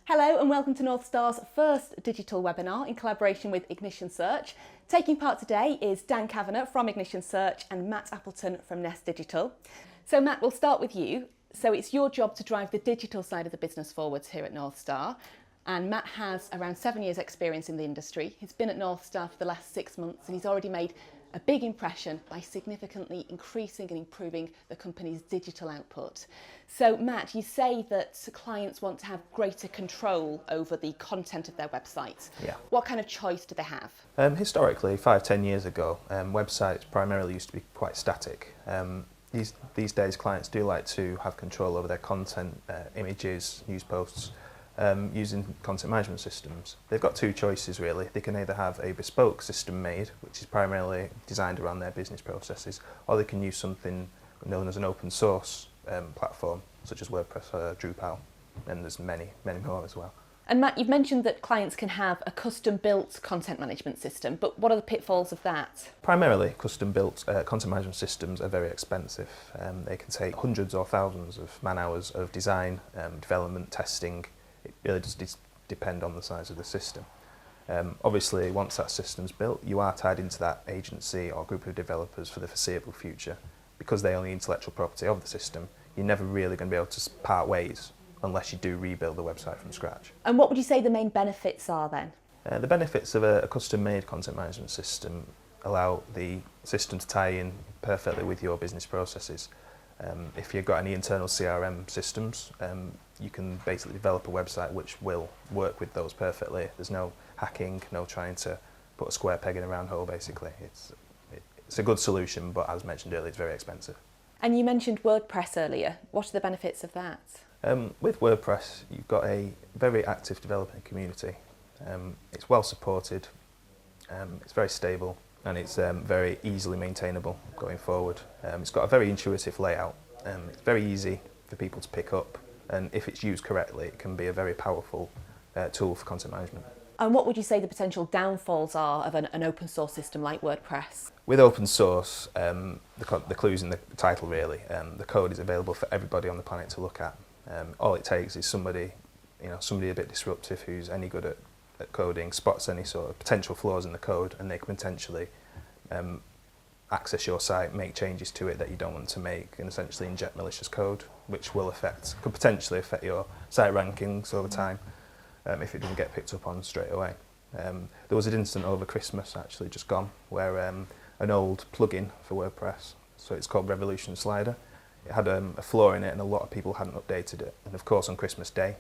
Hello and welcome to Northstar's first digital webinar in collaboration with Ignition Search. Taking part today is Dan Kavanagh from Ignition Search and Matt Appleton from Nest Digital. So Matt, we'll start with you. So it's your job to drive the digital side of the business forwards here at Northstar. And Matt has around 7 years experience in the industry. He's been at Northstar for the last 6 months and he's already made a big impression by significantly increasing and improving the company's digital output. So Matt, you say that clients want to have greater control over the content of their websites. Yeah. What kind of choice do they have? Historically, 5-10 years ago, websites primarily used to be quite static. These days clients do like to have control over their content, images, news posts, using content management systems. They've got two choices really. They can either have a bespoke system made, which is primarily designed around their business processes, or they can use something known as an open source platform, such as WordPress or Drupal, and there's many more as well. And Matt, you've mentioned that clients can have a custom-built content management system, but what are the pitfalls of that? Primarily, custom-built content management systems are very expensive. They can take hundreds or thousands of man-hours of design, development, testing. It really does depend on the size of the system. Obviously, once that system's built, you are tied into that agency or group of developers for the foreseeable future. Because they own the intellectual property of the system, you're never really going to be able to part ways unless you do rebuild the website from scratch. And what would you say the main benefits are then? The benefits of a custom-made content management system allow the system to tie in perfectly with your business processes. If you've got any internal CRM systems, you can basically develop a website which will work with those perfectly. There's no hacking, no trying to put a square peg in a round hole basically. It's a good solution, but as mentioned earlier, it's very expensive. And you mentioned WordPress earlier. What are the benefits of that? With WordPress, you've got a very active developing community. It's well supported, it's very stable, and it's very easily maintainable going forward. It's got a very intuitive layout. It's very easy for people to pick up, and if it's used correctly, it can be a very powerful tool for content management. And what would you say the potential downfalls are of an open source system like WordPress? With open source, the clue's in the title really. The code is available for everybody on the planet to look at. All it takes is somebody a bit disruptive who's any good at coding, spots any sort of potential flaws in the code, and they can potentially access your site, make changes to it that you don't want to make, and essentially inject malicious code, which could potentially affect your site rankings over time if it doesn't get picked up on straight away. There was an incident over Christmas, actually just gone, where an old plugin for WordPress, so it's called Revolution Slider, it had a flaw in it and a lot of people hadn't updated it. And of course on Christmas Day,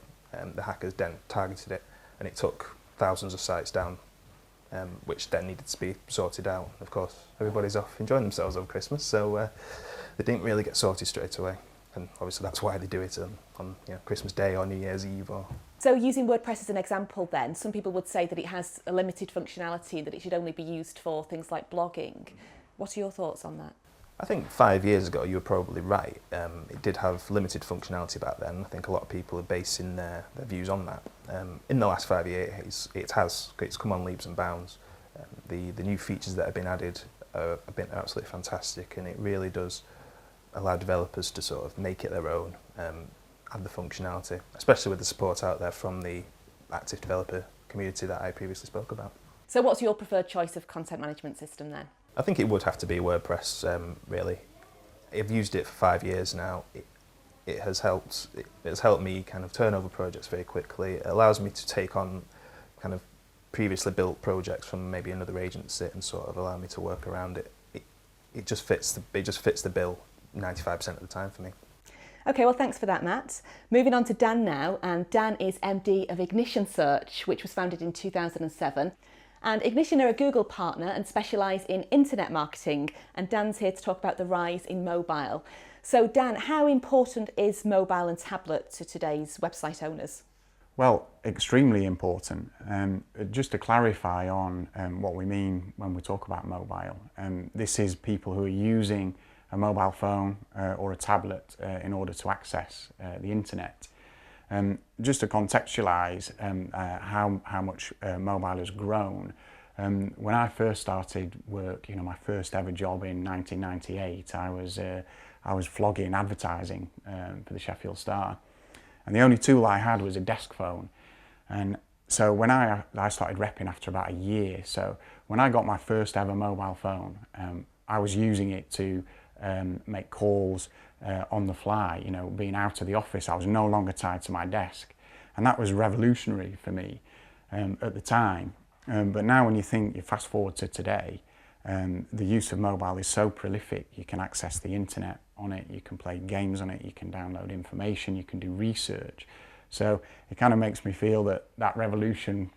the hackers then targeted it and it took thousands of sites down, which then needed to be sorted out. Of course, everybody's off enjoying themselves over Christmas, so they didn't really get sorted straight away. And obviously that's why they do it on Christmas Day or New Year's Eve. So using WordPress as an example then, some people would say that it has a limited functionality, that it should only be used for things like blogging. What are your thoughts on that? I think 5 years ago you were probably right. It did have limited functionality back then. I think a lot of people are basing their views on that. In the last 5 years it's come on leaps and bounds. The new features that have been added have been absolutely fantastic, and it really does allow developers to sort of make it their own, add the functionality, especially with the support out there from the active developer community that I previously spoke about. So what's your preferred choice of content management system then? I think it would have to be WordPress, really. I've used it for 5 years now. It has helped me kind of turn over projects very quickly. It allows me to take on kind of previously built projects from maybe another agency and sort of allow me to work around it. It just fits the bill 95% of the time for me. Okay, well thanks for that, Matt. Moving on to Dan now, and Dan is MD of Ignition Search, which was founded in 2007. And Ignition are a Google partner and specialise in internet marketing, and Dan's here to talk about the rise in mobile. So Dan, how important is mobile and tablet to today's website owners? Well, extremely important. Just to clarify on what we mean when we talk about mobile, this is people who are using a mobile phone or a tablet in order to access the internet. Just to contextualise how much mobile has grown, when I first started work, my first ever job in 1998, I was flogging advertising for the Sheffield Star, and the only tool I had was a desk phone. And so when I started repping after about a year, so when I got my first ever mobile phone, I was using it to make calls on the fly, you know, being out of the office. I was no longer tied to my desk. And that was revolutionary for me at the time. But now when you fast forward to today, the use of mobile is so prolific. You can access the internet on it, you can play games on it, you can download information, you can do research. So it kind of makes me feel that that revolution,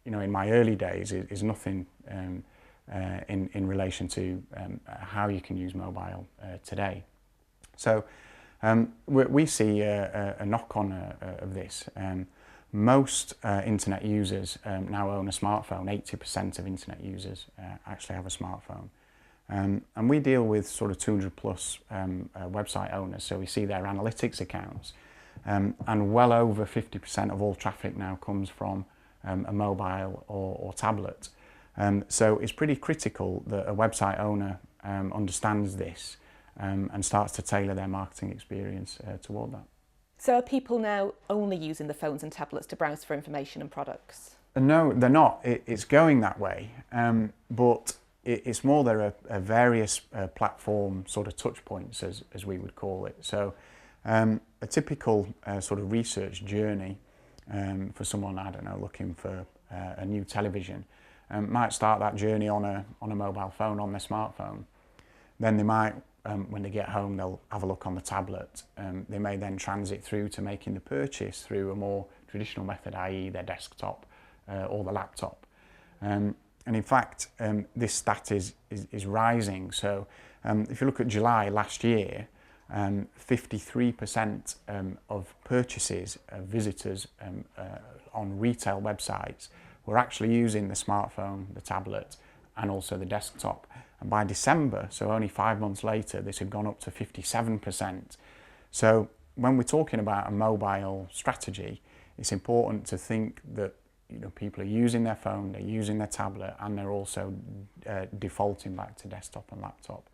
you know, in my early days is nothing in relation to how you can use mobile today. So we see a knock-on of this. Most internet users now own a smartphone. 80% of internet users actually have a smartphone. And we deal with sort of 200 plus website owners, so we see their analytics accounts. And well over 50% of all traffic now comes from a mobile or tablet. So it's pretty critical that a website owner understands this and starts to tailor their marketing experience toward that. So are people now only using the phones and tablets to browse for information and products? No, they're not. It's going that way, but it's more there are various platform sort of touch points, as we would call it. So a typical sort of research journey for someone, I don't know, looking for a new television, might start that journey on a mobile phone, on their smartphone. Then they might, when they get home, they'll have a look on the tablet. They may then transit through to making the purchase through a more traditional method, i.e. their desktop or the laptop. And in fact, this stat is rising. So if you look at July last year, 53% of purchases of visitors on retail websites were actually using the smartphone, the tablet, and also the desktop. And by December, so only 5 months later, this had gone up to 57%. So when we're talking about a mobile strategy, it's important to think that, you know, people are using their phone, they're using their tablet, and they're also defaulting back to desktop and laptop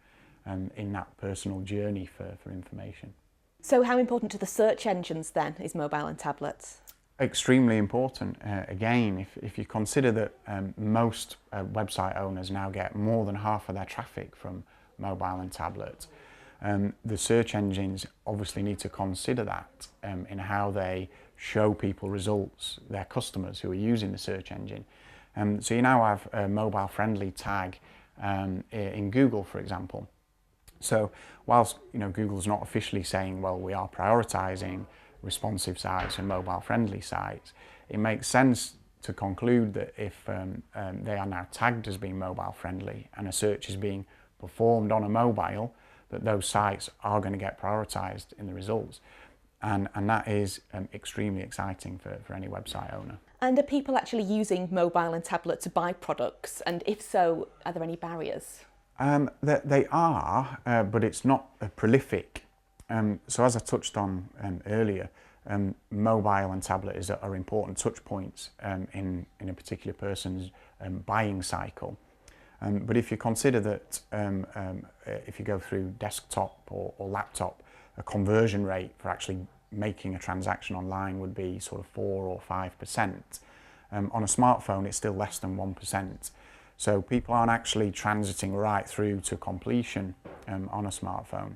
in that personal journey for information. So how important to the search engines then is mobile and tablets? Extremely important. Again, if you consider that most website owners now get more than half of their traffic from mobile and tablet, the search engines obviously need to consider that in how they show people results, their customers who are using the search engine. So you now have a mobile friendly tag in Google, for example. So whilst, you know, Google's not officially saying, well, we are prioritizing responsive sites and mobile friendly sites, it makes sense to conclude that if they are now tagged as being mobile friendly and a search is being performed on a mobile, that those sites are going to get prioritized in the results. And that is extremely exciting for any website owner. And are people actually using mobile and tablet to buy products? And if so, are there any barriers? They are, but it's not prolific. So as I touched on earlier, mobile and tablet are important touch points in a particular person's buying cycle. But if you consider that if you go through desktop or laptop, a conversion rate for actually making a transaction online would be sort of 4 or 5%. On a smartphone, it's still less than 1%. So people aren't actually transiting right through to completion on a smartphone.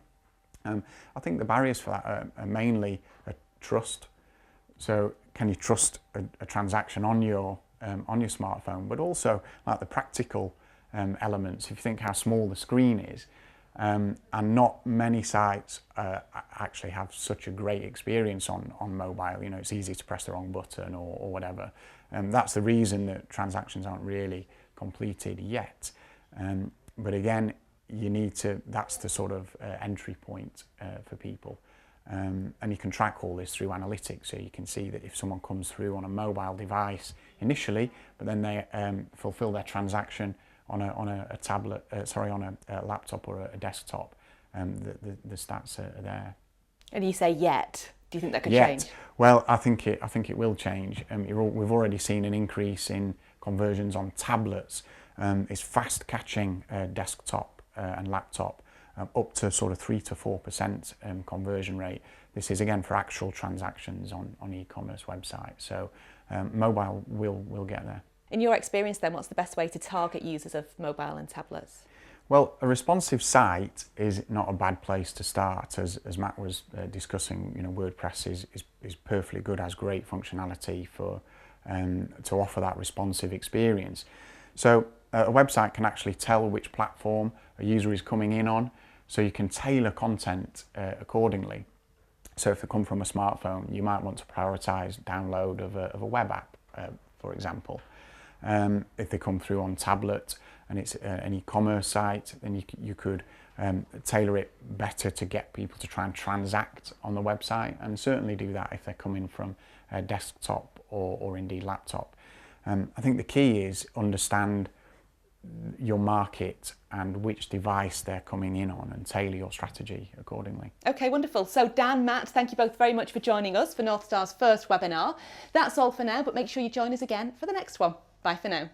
I think the barriers for that are mainly trust. So can you trust a transaction on your smartphone? But also like the practical elements. If you think how small the screen is, and not many sites actually have such a great experience on mobile. You know, it's easy to press the wrong button or whatever. That's the reason that transactions aren't really completed yet. But again, you need to, that's the sort of entry point for people. And you can track all this through analytics, so you can see that if someone comes through on a mobile device initially, but then they fulfill their transaction on a tablet, on a laptop or a desktop, the stats are there. And you say yet. Do you think that could change? Well, I think it will change. We've already seen an increase in conversions on tablets. It's fast catching desktop and laptop up to sort of 3 to 4% conversion rate. This is again for actual transactions on e-commerce websites. So mobile will get there. In your experience then, what's the best way to target users of mobile and tablets? Well, a responsive site is not a bad place to start. As Matt was discussing, WordPress is perfectly good, has great functionality for to offer that responsive experience. So a website can actually tell which platform a user is coming in on, so you can tailor content accordingly. So if they come from a smartphone, you might want to prioritise download of a web app, for example. If they come through on tablet and it's an e-commerce site, then you could tailor it better to get people to try and transact on the website, and certainly do that if they're coming from a desktop or indeed laptop. I think the key is understand your market and which device they're coming in on, and tailor your strategy accordingly. Okay, wonderful. So Dan, Matt, thank you both very much for joining us for Northstar's first webinar. That's all for now, but make sure you join us again for the next one. Bye for now.